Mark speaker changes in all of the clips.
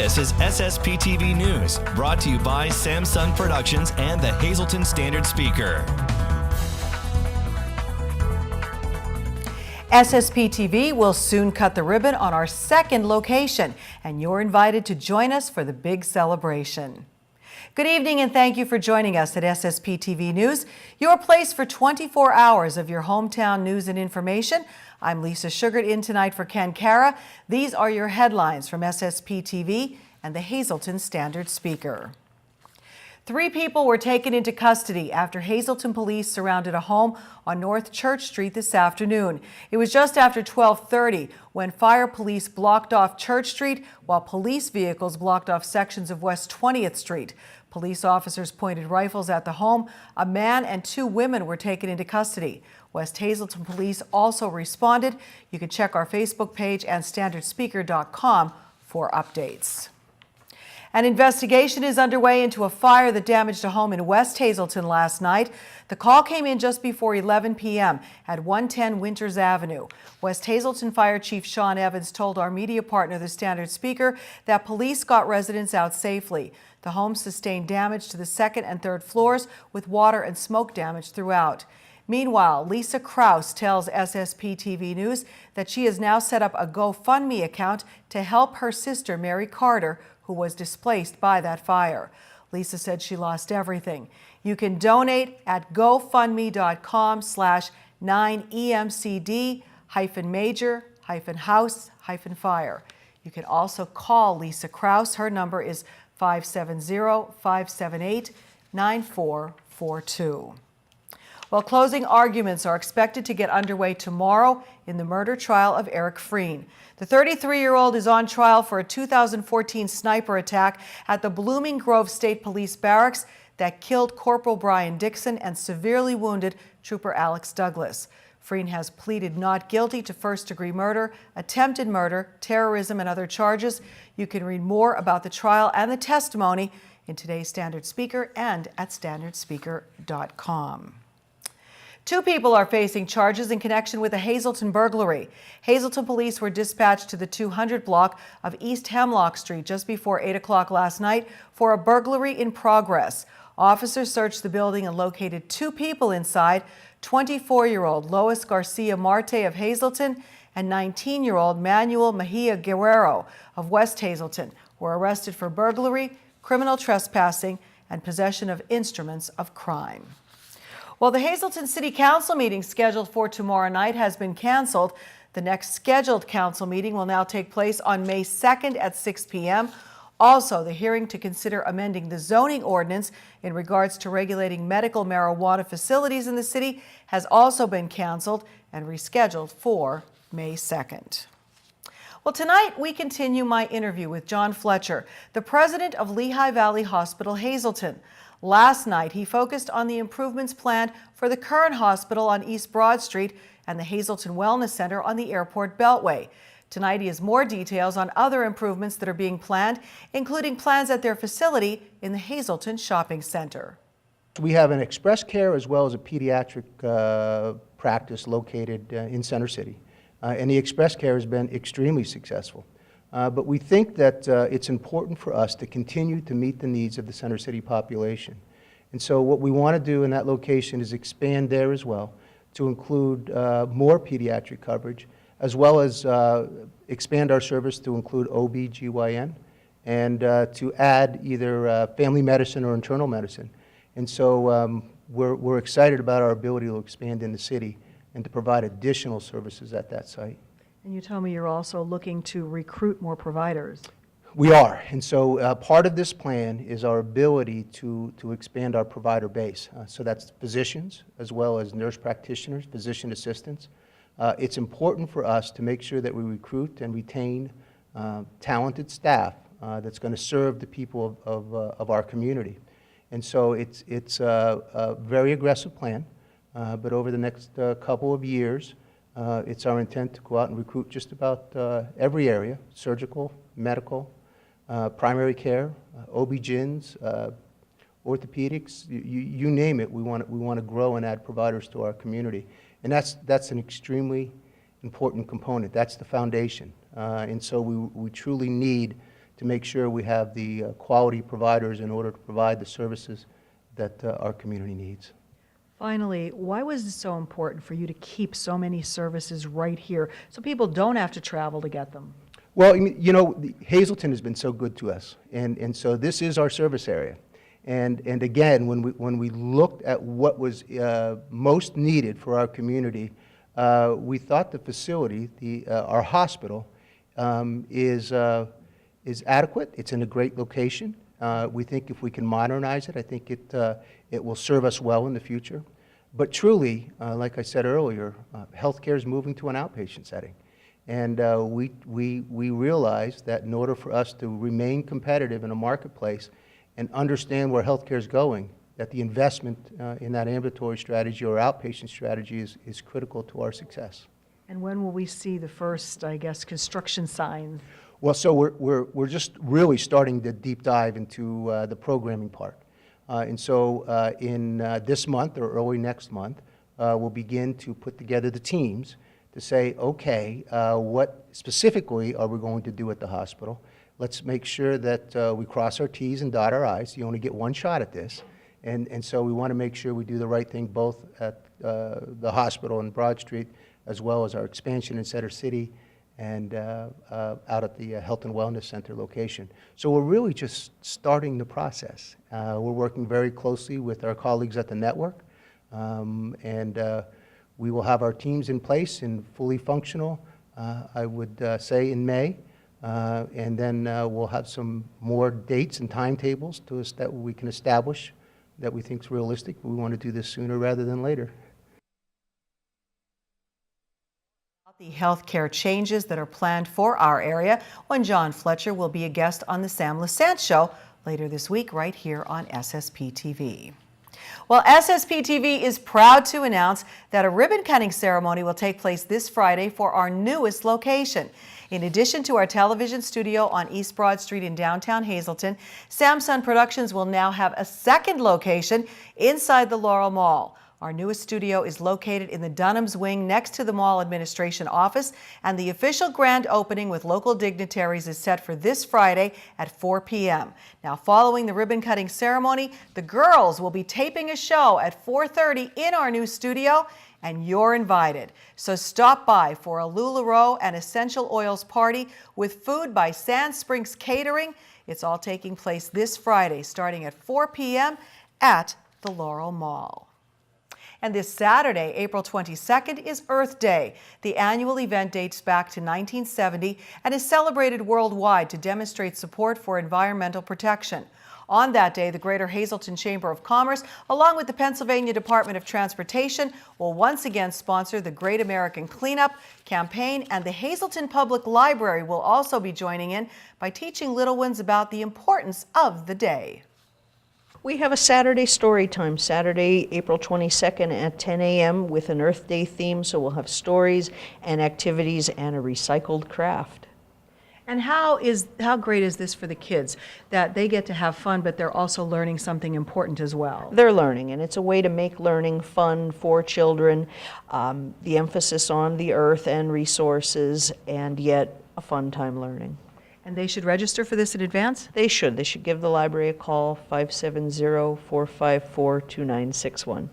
Speaker 1: This is SSPTV News, brought to you by Samson Productions and the Hazleton Standard Speaker.
Speaker 2: SSPTV will soon cut the ribbon on our second location, and you're invited to join us for the big celebration. Good evening and thank you for joining us at SSPTV News, your place for 24 hours of your hometown news and information. I'm Lisa Sugart in tonight for Ken Cara. These are your headlines from SSPTV and the Hazleton Standard Speaker. 3 people were taken into custody after Hazleton police surrounded a home on North Church Street this afternoon. It was just after 12:30 when fire police blocked off Church Street while police vehicles blocked off sections of West 20th Street. Police officers pointed rifles at the home. A man and 2 women were taken into custody. West Hazleton police also responded. You can check our Facebook page and standardspeaker.com for updates. An investigation is underway into a fire that damaged a home in West Hazleton last night. The call came in just before 11 p.m. at 110 Winters Avenue. West Hazleton Fire Chief Sean Evans told our media partner, the Standard Speaker, that police got residents out safely. The home sustained damage to the 2nd and 3rd floors with water and smoke damage throughout. Meanwhile, Lisa Krause tells SSPTV News that she has now set up a GoFundMe account to help her sister, Mary Carter, who was displaced by that fire. Lisa said she lost everything. You can donate at gofundme.com/9EMCD-major-house-fire. You can also call Lisa Krause. Her number is 570-578-9442. Well, closing arguments are expected to get underway tomorrow in the murder trial of Eric Freeland. The 33-year-old is on trial for a 2014 sniper attack at the Blooming Grove State Police Barracks that killed Corporal Brian Dixon and severely wounded Trooper Alex Douglas. Freeland has pleaded not guilty to first-degree murder, attempted murder, terrorism, and other charges. You can read more about the trial and the testimony in today's Standard Speaker and at standardspeaker.com. 2 people are facing charges in connection with a Hazleton burglary. Hazleton police were dispatched to the 200 block of East Hemlock Street just before 8 o'clock last night for a burglary in progress. Officers searched the building and located 2 people inside, 24-year-old Lois Garcia Marte of Hazleton and 19-year-old Manuel Mejia Guerrero of West Hazleton, were arrested for burglary, criminal trespassing, and possession of instruments of crime. Well, the Hazleton City Council meeting scheduled for tomorrow night has been canceled. The next scheduled council meeting will now take place on May 2nd at 6 p.m. Also, the hearing to consider amending the zoning ordinance in regards to regulating medical marijuana facilities in the city has also been canceled and rescheduled for May 2nd. Well, tonight we continue my interview with John Fletcher, the president of Lehigh Valley Hospital Hazleton. Last night, he focused on the improvements planned for the current hospital on East Broad Street and the Hazleton Wellness Center on the Airport Beltway. Tonight, he has more details on other improvements that are being planned, including plans at their facility in the Hazleton Shopping Center.
Speaker 3: We have an express care as well as a pediatric practice located in Center City. And the express care has been extremely successful. But we think that it's important for us to continue to meet the needs of the Center City population. And so what we want to do in that location is expand there as well to include more pediatric coverage, as well as expand our service to include OB/GYN and to add either family medicine or internal medicine. And so we're excited about our ability to expand in the city and to provide additional services at that site.
Speaker 2: And you told me you're also looking to recruit more providers.
Speaker 3: We are, and so part of this plan is our ability to expand our provider base. So that's physicians as well as nurse practitioners, physician assistants. It's important for us to make sure that we recruit and retain talented staff that's going to serve the people of our community. And so it's a very aggressive plan, but over the next couple of years, it's our intent to go out and recruit just about every area: surgical, medical, primary care, OB/GYNs, orthopedics, you name it. We want to grow and add providers to our community, and that's an extremely important component. That's the foundation, and so we truly need to make sure we have the quality providers in order to provide the services that our community needs.
Speaker 2: Finally, why was it so important for you to keep so many services right here so people don't have to travel to get them?
Speaker 3: Well, you know, Hazleton has been so good to us, and so this is our service area. And again, when we looked at what was most needed for our community, we thought the facility, our hospital, is adequate. It's in a great location. We think if we can modernize it, I think it will serve us well in the future. But truly, like I said earlier, healthcare is moving to an outpatient setting. And we realize that in order for us to remain competitive in a marketplace and understand where healthcare is going, that the investment in that ambulatory strategy or outpatient strategy is critical to our success.
Speaker 2: And when will we see the first, I guess, construction signs?
Speaker 3: Well, so we're just really starting to deep dive into the programming part. And so in this month or early next month, we'll begin to put together the teams to say, okay, what specifically are we going to do at the hospital? Let's make sure that we cross our T's and dot our I's. You only get one shot at this. And so we want to make sure we do the right thing both at the hospital in Broad Street as well as our expansion in Center City and out at the Health and Wellness Center location. So we're really just starting the process. We're working very closely with our colleagues at the network, and we will have our teams in place and fully functional, I would say, in May. And then we'll have some more dates and timetables that we can establish that we think is realistic. We want to do this sooner rather than later.
Speaker 2: The healthcare changes that are planned for our area when John Fletcher will be a guest on the Sam Lassant Show later this week right here on SSPTV. Well, SSPTV is proud to announce that a ribbon-cutting ceremony will take place this Friday for our newest location. In addition to our television studio on East Broad Street in downtown Hazleton, Samson Productions will now have a second location inside the Laurel Mall. Our newest studio is located in the Dunham's Wing next to the mall administration office, and the official grand opening with local dignitaries is set for this Friday at 4 p.m. Now, following the ribbon-cutting ceremony, the girls will be taping a show at 4:30 in our new studio, and you're invited. So stop by for a LuLaRoe and Essential Oils party with food by Sand Springs Catering. It's all taking place this Friday, starting at 4 p.m. at the Laurel Mall. And this Saturday, April 22nd, is Earth Day. The annual event dates back to 1970 and is celebrated worldwide to demonstrate support for environmental protection. On that day, the Greater Hazleton Chamber of Commerce, along with the Pennsylvania Department of Transportation, will once again sponsor the Great American Cleanup campaign, and the Hazleton Public Library will also be joining in by teaching little ones about the importance of the day.
Speaker 4: We have a Saturday Storytime, Saturday, April 22nd at 10 a.m. with an Earth Day theme, so we'll have stories and activities and a recycled craft.
Speaker 2: And how great is this for the kids, that they get to have fun, but they're also learning something important as well?
Speaker 4: They're learning, and it's a way to make learning fun for children, the emphasis on the earth and resources, and yet a fun time learning.
Speaker 2: And they should register for this in advance?
Speaker 4: They should. They should give the library a call, 570-454-2961.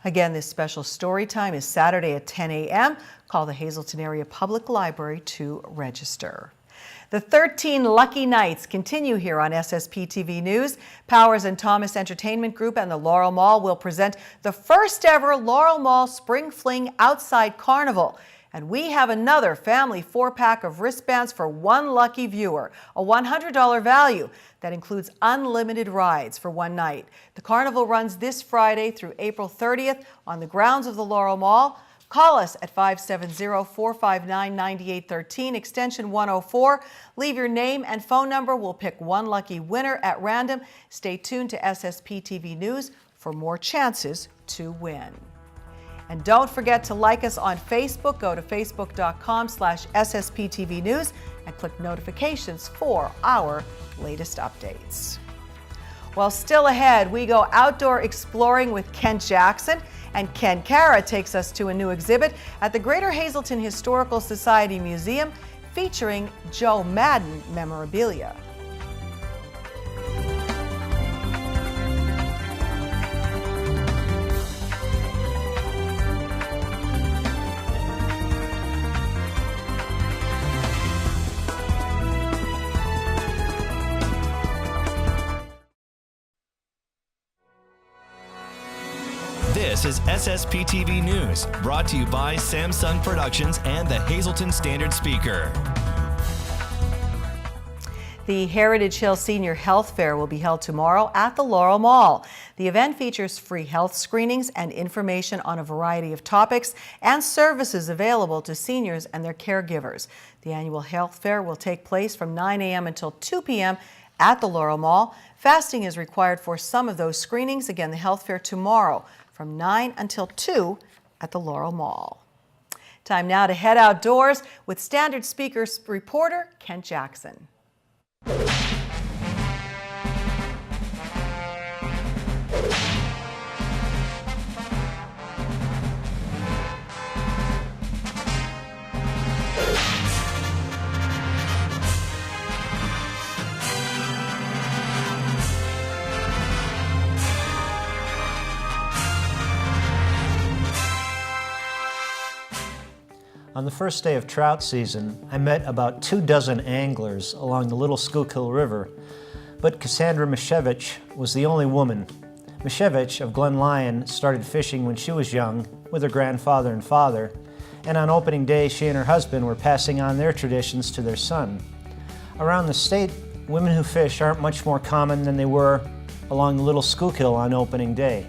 Speaker 2: Again, this special story time is Saturday at 10 a.m. Call the Hazleton Area Public Library to register. The 13 Lucky Nights continue here on SSPTV News. Powers and Thomas Entertainment Group and the Laurel Mall will present the first ever Laurel Mall Spring Fling Outside Carnival. And we have another family 4-pack of wristbands for one lucky viewer, a $100 value that includes unlimited rides for one night. The carnival runs this Friday through April 30th on the grounds of the Laurel Mall. Call us at 570-459-9813, extension 104. Leave your name and phone number. We'll pick one lucky winner at random. Stay tuned to SSPTV News for more chances to win. And don't forget to like us on Facebook. Go to facebook.com/SSPTV News and click notifications for our latest updates. Well, still ahead, we go outdoor exploring with Kent Jackson, and Ken Cara takes us to a new exhibit at the Greater Hazleton Historical Society Museum featuring Joe Madden memorabilia.
Speaker 1: This is SSPTV News, brought to you by Samson Productions and the Hazleton Standard Speaker.
Speaker 2: The Heritage Hill Senior Health Fair will be held tomorrow at the Laurel Mall. The event features free health screenings and information on a variety of topics and services available to seniors and their caregivers. The annual health fair will take place from 9 a.m. until 2 p.m. at the Laurel Mall. Fasting is required for some of those screenings. Again, the health fair tomorrow from 9 until 2 at the Laurel Mall. Time now to head outdoors with Standard Speakers reporter Kent Jackson.
Speaker 5: On the first day of trout season, I met about 24 anglers along the Little Schuylkill River, but Cassandra Mishevich was the only woman. Mishevich of Glen Lyon started fishing when she was young with her grandfather and father, and on opening day she and her husband were passing on their traditions to their son. Around the state, women who fish aren't much more common than they were along the Little Schuylkill on opening day.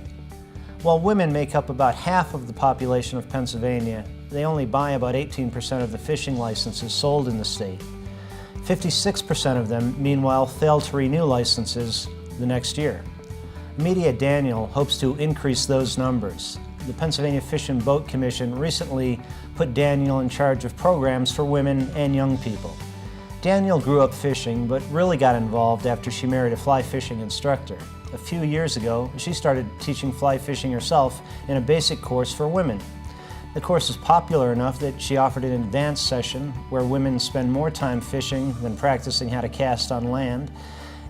Speaker 5: While women make up about half of the population of Pennsylvania, they only buy about 18% of the fishing licenses sold in the state. 56% of them, meanwhile, fail to renew licenses the next year. Media Daniel hopes to increase those numbers. The Pennsylvania Fish and Boat Commission recently put Daniel in charge of programs for women and young people. Daniel grew up fishing, but really got involved after she married a fly fishing instructor. A few years ago, she started teaching fly fishing herself in a basic course for women. The course is popular enough that she offered an advanced session where women spend more time fishing than practicing how to cast on land.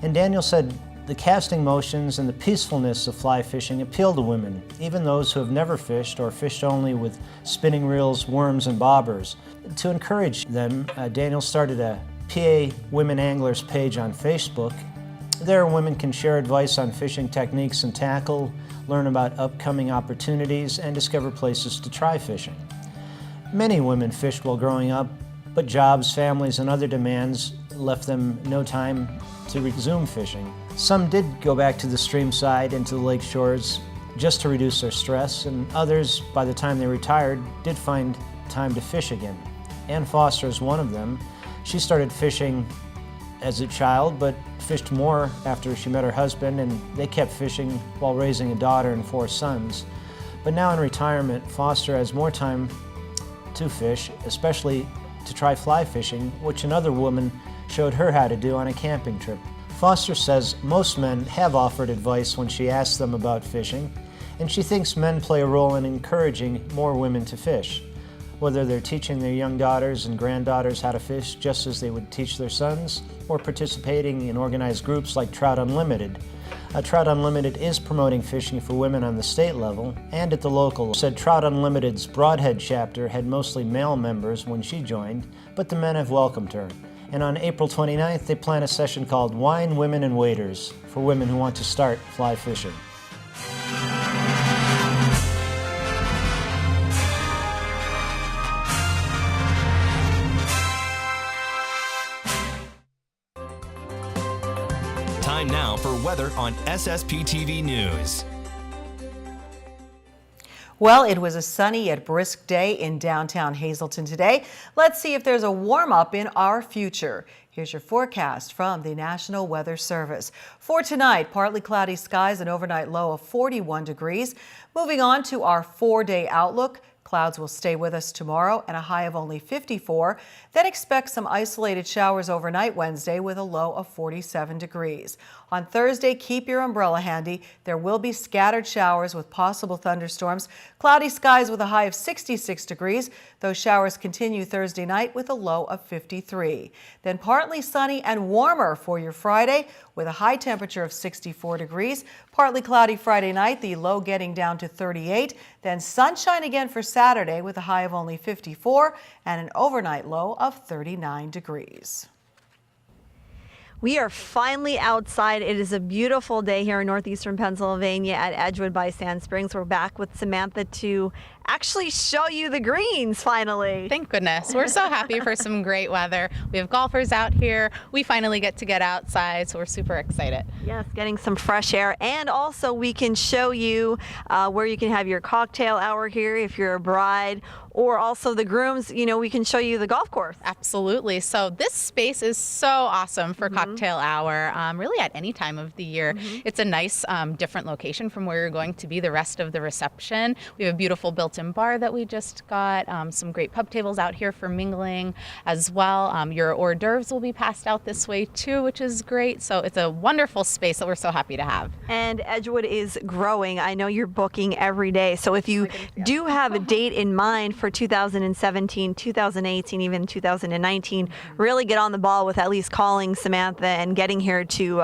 Speaker 5: And Daniel said the casting motions and the peacefulness of fly fishing appeal to women, even those who have never fished or fished only with spinning reels, worms, and bobbers. To encourage them, Daniel started a PA Women Anglers page on Facebook. There, women can share advice on fishing techniques and tackle, learn about upcoming opportunities, and discover places to try fishing. Many women fished while growing up, but jobs, families, and other demands left them no time to resume fishing. Some did go back to the stream side and to the lake shores just to reduce their stress, and others, by the time they retired, did find time to fish again. Ann Foster is one of them. She started fishing as a child, but fished more after she met her husband, and they kept fishing while raising a daughter and 4 sons. But now in retirement, Foster has more time to fish, especially to try fly fishing, which another woman showed her how to do on a camping trip. Foster says most men have offered advice when she asks them about fishing, and she thinks men play a role in encouraging more women to fish, whether they're teaching their young daughters and granddaughters how to fish just as they would teach their sons, or participating in organized groups like Trout Unlimited. Trout Unlimited is promoting fishing for women on the state level and at the local. Said Trout Unlimited's Broadhead chapter had mostly male members when she joined, but the men have welcomed her. And on April 29th, they plan a session called Wine, Women, and Waders for women who want to start fly fishing.
Speaker 1: Time now for weather on SSPTV News.
Speaker 2: Well, it was a sunny yet brisk day in downtown Hazleton today. Let's see if there's a warm-up in our future. Here's your forecast from the National Weather Service. For tonight, partly cloudy skies, an overnight low of 41 degrees. Moving on to our 4-day outlook. Clouds will stay with us tomorrow and a high of only 54. Then expect some isolated showers overnight Wednesday with a low of 47 degrees. On Thursday, keep your umbrella handy. There will be scattered showers with possible thunderstorms. Cloudy skies with a high of 66 degrees. Those showers continue Thursday night with a low of 53. Then partly sunny and warmer for your Friday with a high temperature of 64 degrees. Partly cloudy Friday night, the low getting down to 38. Then sunshine again for Saturday with a high of only 54 and an overnight low of 39 degrees.
Speaker 6: We are finally outside. It is a beautiful day here in northeastern Pennsylvania at Edgewood by Sand Springs. We're back with Samantha to actually show you the greens finally.
Speaker 7: Thank goodness. We're so happy for some great weather. We have golfers out here. We finally get to get outside, so we're super excited.
Speaker 6: Yes, getting some fresh air. And also we can show you where you can have your cocktail hour here if you're a bride, or also the grooms. You know, we can show you the golf course.
Speaker 7: Absolutely. So this space is so awesome for cocktail hour, really at any time of the year. It's a nice different location from where you're going to be the rest of the reception. We have a beautiful built-in bar that we just got, some great pub tables out here for mingling as well. Your hors d'oeuvres will be passed out this way too, which is great. So it's a wonderful space that we're so happy to have.
Speaker 6: And Edgewood is growing. I know you're booking every day. So if you do have a date in mind for 2017, 2018, even 2019, really get on the ball with at least calling Samantha and getting here to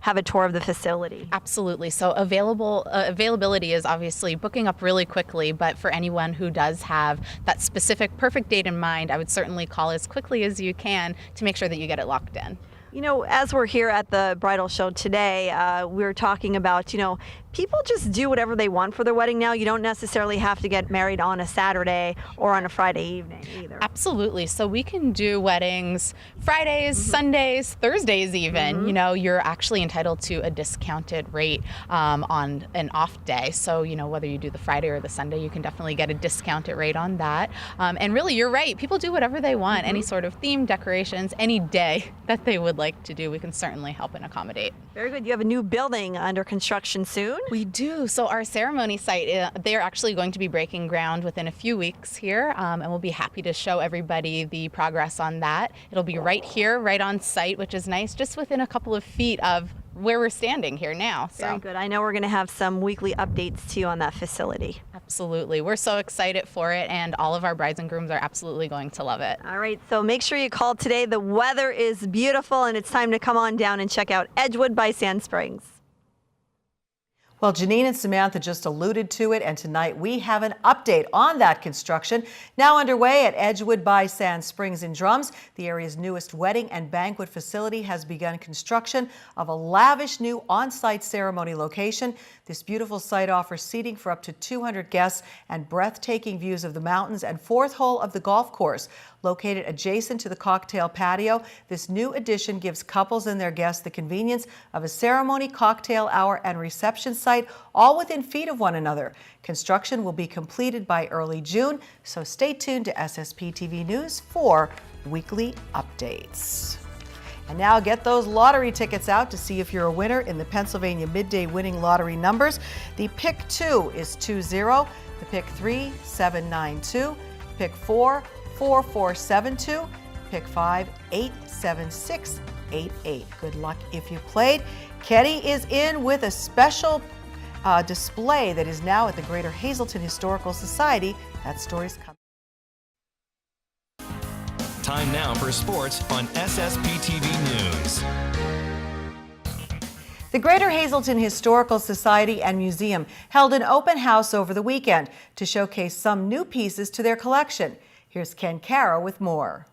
Speaker 6: have a tour of the facility.
Speaker 7: Absolutely. So availability is obviously booking up really quickly, but for anyone who does have that specific perfect date in mind, I would certainly call as quickly as you can to make sure that you get it locked in.
Speaker 6: You know, as we're here at the bridal show today, we're talking about, you know, people just do whatever they want for their wedding now. You don't necessarily have to get married on a Saturday or on a Friday evening either.
Speaker 7: Absolutely. So we can do weddings Fridays, Sundays, Thursdays even. You know, you're actually entitled to a discounted rate on an off day. So, you know, whether you do the Friday or the Sunday, you can definitely get a discounted rate on that. And really, you're right. People do whatever they want. Any sort of theme, decorations, any day that they would like to do, we can certainly help and accommodate.
Speaker 6: Very good. You have a new building under construction soon?
Speaker 7: We do. So our ceremony site, they're actually going to be breaking ground within a few weeks here, and we'll be happy to show everybody the progress on that. It'll be right here, right on site, which is nice, just within a couple of feet of where we're standing here now. So.
Speaker 6: Very good. I know we're going to have some weekly updates too on that facility.
Speaker 7: Absolutely. We're so excited for it, and all of our brides and grooms are absolutely going to love it.
Speaker 6: All right, so make sure you call today. The weather is beautiful, and it's time to come on down and check out Edgewood by Sand Springs.
Speaker 2: Well, Janine and Samantha just alluded to it, and tonight we have an update on that construction. Now underway at Edgewood by Sand Springs in Drums, the area's newest wedding and banquet facility has begun construction of a lavish new on-site ceremony location. This beautiful site offers seating for up to 200 guests and breathtaking views of the mountains and fourth hole of the golf course. Located adjacent to the cocktail patio, this new addition gives couples and their guests the convenience of a ceremony, cocktail hour, and reception site, all within feet of one another. Construction will be completed by early June, so stay tuned to SSPTV News for weekly updates. And now get those lottery tickets out to see if you're a winner in the Pennsylvania Midday Winning Lottery numbers. The pick 2 is 20, the pick 3, 792, pick 4, 4472, pick 5, 87688. Good luck if you played. Kenny is in with a special display that is now at the Greater Hazleton Historical Society. That story's coming.
Speaker 1: Time now for sports on SSPTV News.
Speaker 2: The Greater Hazleton Historical Society and Museum held an open house over the weekend to showcase some new pieces to their collection. Here's Ken Caro with more.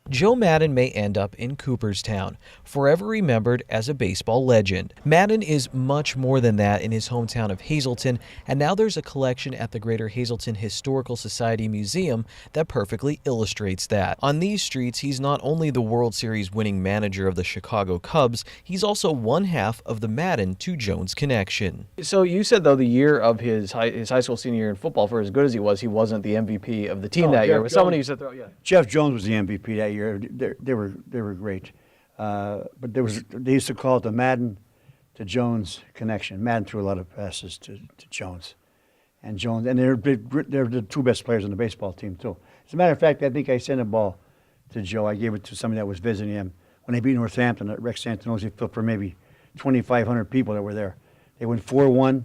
Speaker 8: Joe Madden may end up in Cooperstown, forever remembered as a baseball legend. Madden is much more than that in his hometown of Hazleton, and now there's a collection at the Greater Hazleton Historical Society Museum that perfectly illustrates that. On these streets, he's not only the World Series winning manager of the Chicago Cubs, he's also one half of the Madden to Jones connection.
Speaker 9: So you said, though, the year of his high school senior year in football, for as good as he wasn't the MVP of the team that year. With someone who used to throw,
Speaker 10: Jeff Jones was the MVP that year. They were great, but they used to call it the Madden to Jones connection. Madden threw a lot of passes to Jones, and they're the two best players on the baseball team too. As a matter of fact, I think I sent a ball to Joe. I gave it to somebody that was visiting him when they beat Northampton at Rex Santinosi Field for maybe 2,500 people that were there. They went 4-1,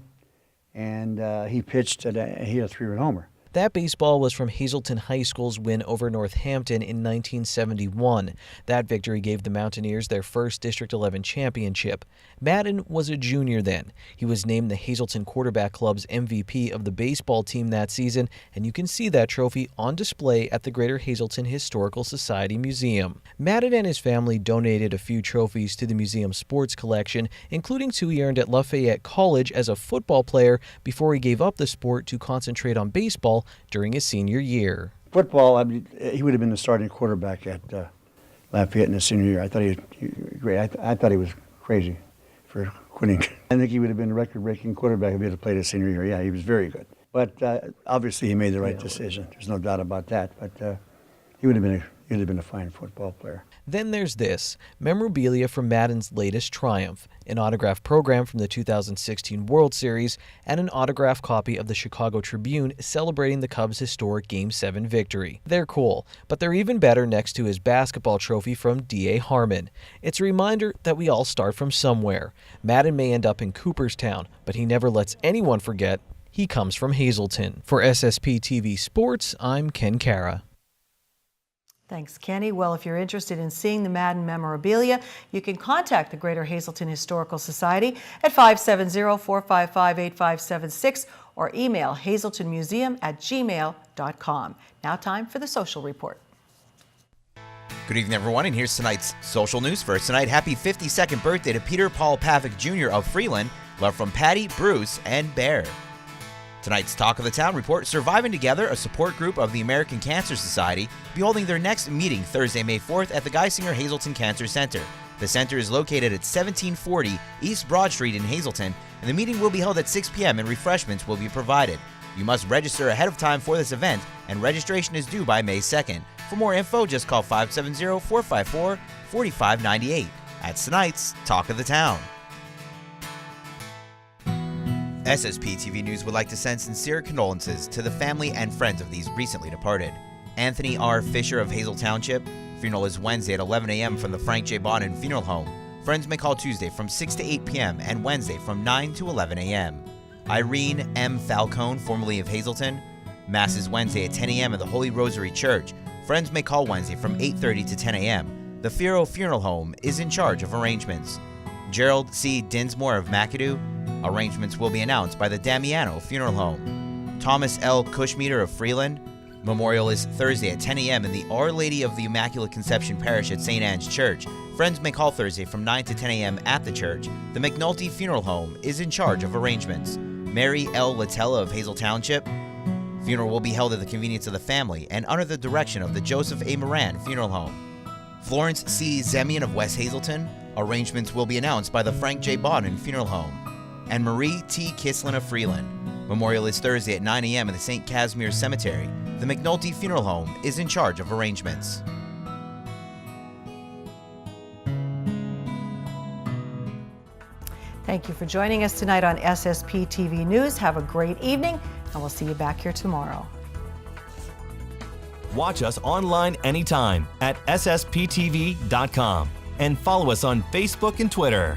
Speaker 10: and he pitched, and he had a 3-run homer.
Speaker 8: That baseball was from Hazleton High School's win over Northampton in 1971. That victory gave the Mountaineers their first District 11 championship. Madden was a junior then. He was named the Hazleton Quarterback Club's MVP of the baseball team that season, and you can see that trophy on display at the Greater Hazleton Historical Society Museum. Madden and his family donated a few trophies to the museum's sports collection, including 2 he earned at Lafayette College as a football player before he gave up the sport to concentrate on baseball during his senior year.
Speaker 10: Football, I mean, he would have been the starting quarterback at Lafayette in his senior year. I thought he great. I thought he was crazy for quitting. I think he would have been a record-breaking quarterback if he had played his senior year. Yeah, he was very good. But obviously, he made the right decision. There's no doubt about that. But he would have been a fine football player.
Speaker 8: Then there's this, memorabilia from Madden's latest triumph, an autograph program from the 2016 World Series, and an autographed copy of the Chicago Tribune celebrating the Cubs' historic Game 7 victory. They're cool, but they're even better next to his basketball trophy from D.A. Harmon. It's a reminder that we all start from somewhere. Madden may end up in Cooperstown, but he never lets anyone forget he comes from Hazleton. For SSPTV Sports, I'm Ken Cara.
Speaker 2: Thanks, Kenny. Well, if you're interested in seeing the Madden memorabilia, you can contact the Greater Hazleton Historical Society at 570-455-8576 or email hazletonmuseum@gmail.com. Now time for the social report.
Speaker 11: Good evening, everyone, and here's tonight's social news. First tonight, happy 52nd birthday to Peter Paul Pavick Jr. of Freeland. Love from Patty, Bruce, and Bear. Tonight's Talk of the Town report, Surviving Together, a support group of the American Cancer Society, will be holding their next meeting Thursday, May 4th at the Geisinger Hazleton Cancer Center. The center is located at 1740 East Broad Street in Hazleton, and the meeting will be held at 6 p.m. and refreshments will be provided. You must register ahead of time for this event, and registration is due by May 2nd. For more info, just call 570-454-4598. That's tonight's Talk of the Town. SSPTV News would like to send sincere condolences to the family and friends of these recently departed. Anthony R. Fisher of Hazel Township. Funeral is Wednesday at 11 a.m. from the Frank J. Bonin Funeral Home. Friends may call Tuesday from 6 to 8 p.m. and Wednesday from 9 to 11 a.m. Irene M. Falcone, formerly of Hazleton. Mass is Wednesday at 10 a.m. at the Holy Rosary Church. Friends may call Wednesday from 8:30 to 10 a.m. The Firo Funeral Home is in charge of arrangements. Gerald C. Dinsmore of McAdoo. Arrangements will be announced by the Damiano Funeral Home. Thomas L. Cushmeter of Freeland. Memorial is Thursday at 10 a.m. in the Our Lady of the Immaculate Conception Parish at St. Anne's Church. Friends may call Thursday from 9 to 10 a.m. at the church. The McNulty Funeral Home is in charge of arrangements. Mary L. Latella of Hazel Township. Funeral will be held at the convenience of the family and under the direction of the Joseph A. Moran Funeral Home. Florence C. Zemian of West Hazleton. Arrangements will be announced by the Frank J. Bonin Funeral Home. And Marie T. Kislin of Freeland. Memorial is Thursday at 9 a.m. at the St. Casimir Cemetery. The McNulty Funeral Home is in charge of arrangements.
Speaker 2: Thank you for joining us tonight on SSPTV News. Have a great evening, and we'll see you back here tomorrow.
Speaker 1: Watch us online anytime at ssptv.com and follow us on Facebook and Twitter.